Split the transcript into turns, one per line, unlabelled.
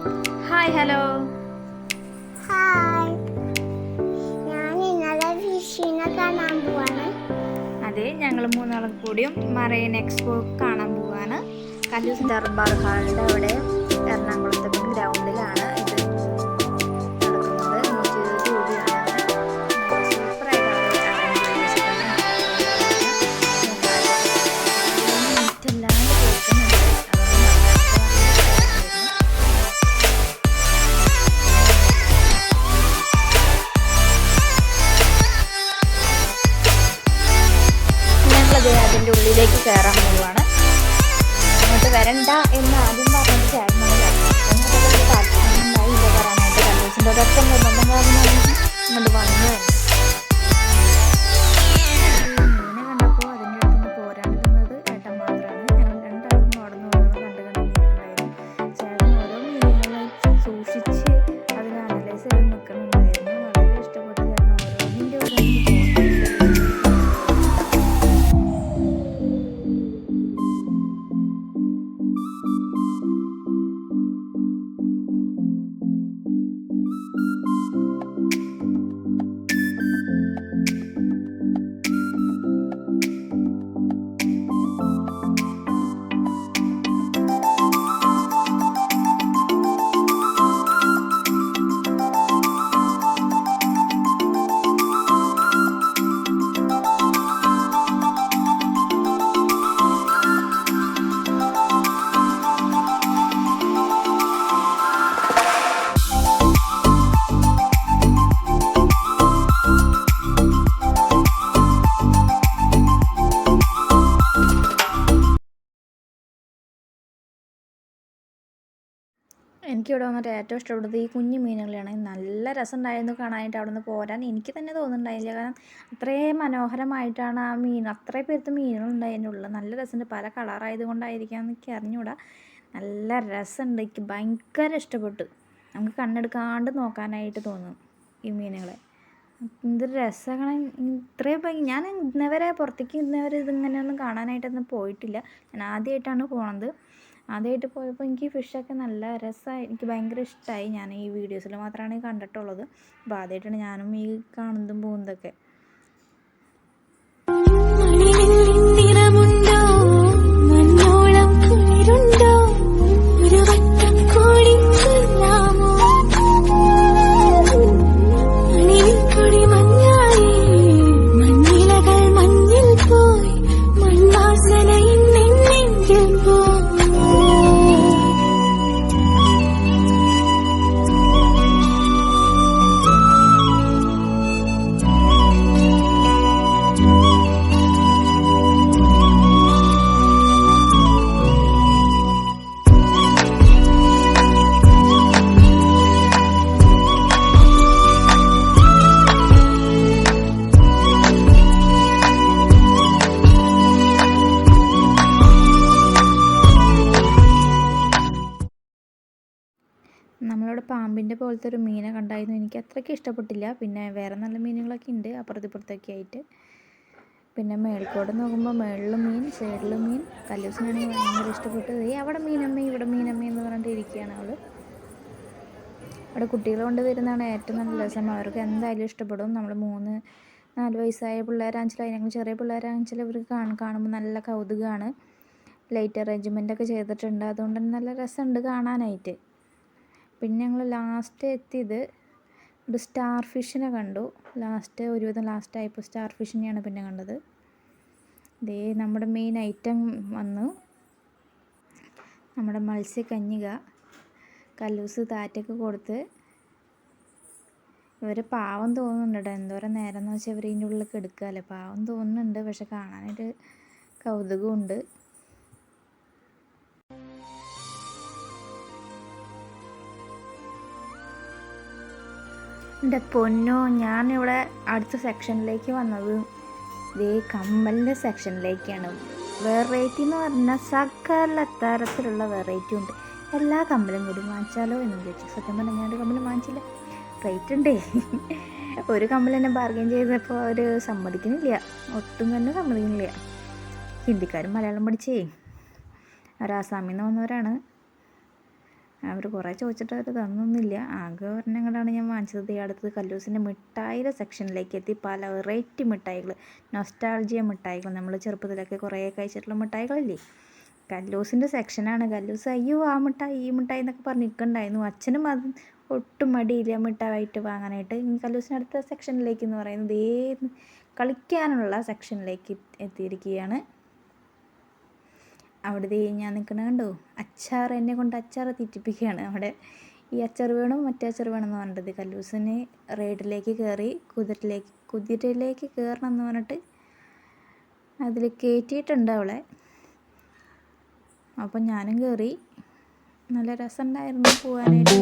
Hi hello.
Hi, ഞാൻ ഇന്നലെ ഫിഷിനെ കാണാൻ പോവാണ്.
അതെ, ഞങ്ങൾ മൂന്നാളും കൂടിയും മറൈൻ എക്സ്പോ കാണാൻ പോവാണ്. കല്ലൂസ് ദർബാർ ഹാളിൻ്റെ അവിടെ എറണാകുളത്തെ ഗ്രൗണ്ടിലാണ് ഇത് നടക്കുന്നത്. 120 രൂപയാണ്. സൂപ്പറായിട്ട് അവർ അറേഞ്ച് ചെയ്ത് വെച്ചിട്ടുണ്ട്. നെറ്റെല്ലാം കേൾക്കുന്നുണ്ട്. അതിൻ്റെ ഉള്ളിലേക്ക് കയറാൻ പോവുകയാണ്. അങ്ങോട്ട് വരണ്ട എന്ന് ആദ്യം പറഞ്ഞിട്ട് ചേട്ടൻ താല്പര്യമുണ്ടായില്ല വരാനായിട്ട്. കല്ലൂസിൻ്റെ ഒരൊറ്റ നിർബന്ധം കാരണം ഇങ്ങോട്ട് വന്നു. മീനെ കണ്ടപ്പോൾ അതിൻ്റെ അടുത്തുനിന്ന് പോരാണ്ടിരുന്നത് ഏട്ടൻ മാത്രമാണ്. ഞങ്ങൾ രണ്ടാളും നടന്നു പോകുന്നത് കണ്ടുകൊണ്ടിരിക്കുന്നുണ്ടായിരുന്നു. ചേട്ടൻ ഓരോ മീനുകളെ സൂക്ഷിച്ച് അതിനെ അനലൈസ് ചെയ്ത് നിൽക്കുന്നുണ്ടായിരുന്നു. വളരെ ഇഷ്ടപ്പെട്ട ചേട്ടൻ ഓരോന്നിൻ്റെ എനിക്കിവിടെ വന്നിട്ട് ഏറ്റവും ഇഷ്ടപ്പെട്ടത് ഈ കുഞ്ഞു മീനുകളാണ്. നല്ല രസമുണ്ടായിരുന്നു കാണാനായിട്ട്. അവിടെ നിന്ന് പോരാൻ എനിക്ക് തന്നെ തോന്നുന്നുണ്ടായില്ല. കാരണം അത്രയും മനോഹരമായിട്ടാണ് ആ മീൻ, അത്രയും പേരത്തെ മീനുകളുണ്ടായി അതിൻ്റെ ഉള്ളിൽ. നല്ല രസമുണ്ട്. പല കളറായത് കൊണ്ടായിരിക്കാം എനിക്ക് അറിഞ്ഞുകൂടാ. നല്ല രസമുണ്ട്. എനിക്ക് ഭയങ്കര ഇഷ്ടപ്പെട്ടു. നമുക്ക് കണ്ണെടുക്കാണ്ട് നോക്കാനായിട്ട് തോന്നും ഈ മീനുകളെ. എന്ത് രസമാണ്. ഇത്രയും ഭംഗി ഞാൻ ഇന്നവരെ പുറത്തേക്ക് ഇന്നവരെ ഇതിങ്ങനെയൊന്നും കാണാനായിട്ടൊന്നും പോയിട്ടില്ല. ഞാൻ ആദ്യമായിട്ടാണ് പോണത്. ആദ്യമായിട്ട് പോയപ്പോൾ എനിക്ക് ഫിഷൊക്കെ നല്ല രസമായി. എനിക്ക് ഭയങ്കര ഇഷ്ടമായി. ഞാൻ ഈ വീഡിയോസിൽ മാത്രമാണ് കണ്ടിട്ടുള്ളത്. അപ്പോൾ ആദ്യമായിട്ടാണ് ഞാനും ഈ കാണുന്നതും പോകുന്നതൊക്കെ. നമ്മളിവിടെ പാമ്പിൻ്റെ പോലത്തെ ഒരു മീനെ കണ്ടായിരുന്നു. എനിക്ക് അത്രയ്ക്ക് ഇഷ്ടപ്പെട്ടില്ല. പിന്നെ വേറെ നല്ല മീനുകളൊക്കെ ഉണ്ട് അപ്പുറത്തൊക്കെ ആയിട്ട്. പിന്നെ മേൽക്കോട് നോക്കുമ്പോൾ മേളിൽ മീൻ, സൈഡിൽ മീൻ. കല്ലൂസിനാണെങ്കിൽ ഭയങ്കര ഇഷ്ടപ്പെട്ടത്. അവിടെ മീനമ്മ ഇവിടെ മീനമ്മ എന്ന് പറഞ്ഞിട്ട് ഇരിക്കുകയാണ് അവൾ. അവിടെ കുട്ടികൾ കൊണ്ട് വരുന്നതാണ് ഏറ്റവും നല്ല രസം. അവർക്ക് എന്തായാലും ഇഷ്ടപ്പെടും. നമ്മൾ 3-4 വയസ്സായ പിള്ളേരാണെങ്കിലും അതിനൊക്കെ ചെറിയ പിള്ളേരാണെങ്കിലും ഇവർക്ക് കാണുമ്പോൾ നല്ല കൗതുകമാണ്. ലൈറ്റ് അറേഞ്ച്മെൻ്റൊക്കെ ചെയ്തിട്ടുണ്ട്. അതുകൊണ്ട് തന്നെ നല്ല രസമുണ്ട് കാണാനായിട്ട്. പിന്നെ ഞങ്ങൾ ലാസ്റ്റ് എത്തിയത് ഒരു സ്റ്റാർ ഫിഷിനെ കണ്ടു. ഒരുവിധം ലാസ്റ്റായപ്പോൾ സ്റ്റാർ ഫിഷിനെയാണ് പിന്നെ കണ്ടത്. ഇതേ നമ്മുടെ മെയിൻ ഐറ്റം വന്നു. നമ്മുടെ മത്സ്യകന്യക കല്ലൂസ് താറ്റൊക്കെ കൊടുത്ത്. ഇവർ പാവം തോന്നുന്നുണ്ട്. എന്തോരം നേരം എന്ന് വെച്ചാൽ ഇവർ ഇതിൻ്റെ ഉള്ളിലൊക്കെ എടുക്കുകയല്ലേ. പാവം തോന്നുന്നുണ്ട്. പക്ഷെ കാണാനൊരു കൗതുകമുണ്ട്. എൻ്റെ പൊന്നോ, ഞാനിവിടെ അടുത്ത സെക്ഷനിലേക്ക് വന്നത് ഇതേ കമ്മലിൻ്റെ സെക്ഷനിലേക്കാണ്. വെറൈറ്റി എന്ന് പറഞ്ഞാൽ സകല തരത്തിലുള്ള വെറൈറ്റി ഉണ്ട്. എല്ലാ കമ്മലും കൂടി വാങ്ങിച്ചാലോ എന്ന് വിചാരിച്ചു. സത്യം പറഞ്ഞാൽ ഞാനൊരു കമ്മലും വാങ്ങിച്ചില്ല. റേറ്റ് ഉണ്ടേ. ഒരു കമ്മൽ തന്നെ ബാർഗെയിൻ ചെയ്തപ്പോൾ അവർ സമ്മതിക്കുന്നില്ല. ഒട്ടും തന്നെ സമ്മതിക്കുന്നില്ല. ഹിന്ദിക്കാരും മലയാളം പഠിച്ചേ. അവർ ആസാമിൽ നിന്ന് വന്നവരാണ്. അവർ കുറേ ചോദിച്ചിട്ട് അവർ തന്നൊന്നുമില്ല. ആകെ ഒരെണ്ണം കൊണ്ടാണ് ഞാൻ വാങ്ങിച്ചത്. അടുത്തത് കല്ലൂസിൻ്റെ മിഠായിയുടെ സെക്ഷനിലേക്ക് എത്തി. പല വെറൈറ്റി മിഠായികൾ, നൊസ്റ്റാൾജിയ മിഠായികൾ, നമ്മൾ ചെറുപ്പത്തിലൊക്കെ കുറേ കഴിച്ചിട്ടുള്ള മിഠായികളില്ലേ, കല്ലൂസിൻ്റെ സെക്ഷനാണ്. കല്ലൂസ് അയ്യോ ആ മിഠായി ഈ മിഠായി എന്നൊക്കെ പറഞ്ഞ് നിൽക്കുന്നുണ്ടായിരുന്നു. അച്ഛനും അത് ഒട്ടും മടിയില്ല മിഠായിട്ട് വാങ്ങാനായിട്ട്. കല്ലൂസിന് അടുത്ത സെക്ഷനിലേക്ക് എന്ന് പറയുന്നത് കളിക്കാനുള്ള സെക്ഷനിലേക്ക് എത്തിയിരിക്കുകയാണ്. അവിടെ ഞാൻ നിൽക്കണ കണ്ടോ, അച്ചാർ, എന്നെ കൊണ്ട് അച്ചാർ തീറ്റിപ്പിക്കുകയാണ്. അവിടെ ഈ അച്ചാർ വേണം മറ്റേ അച്ചാർ വേണം എന്ന് പറഞ്ഞിട്ട് കല്ലൂസിന് റൈഡിലേക്ക് കയറി കുതിരയിലേക്ക് കയറണം എന്ന് പറഞ്ഞിട്ട് അതിൽ കയറ്റിയിട്ടുണ്ട് അവളെ. അപ്പം ഞാനും കയറി. നല്ല രസമുണ്ടായിരുന്നു പോകാനായിട്ട്.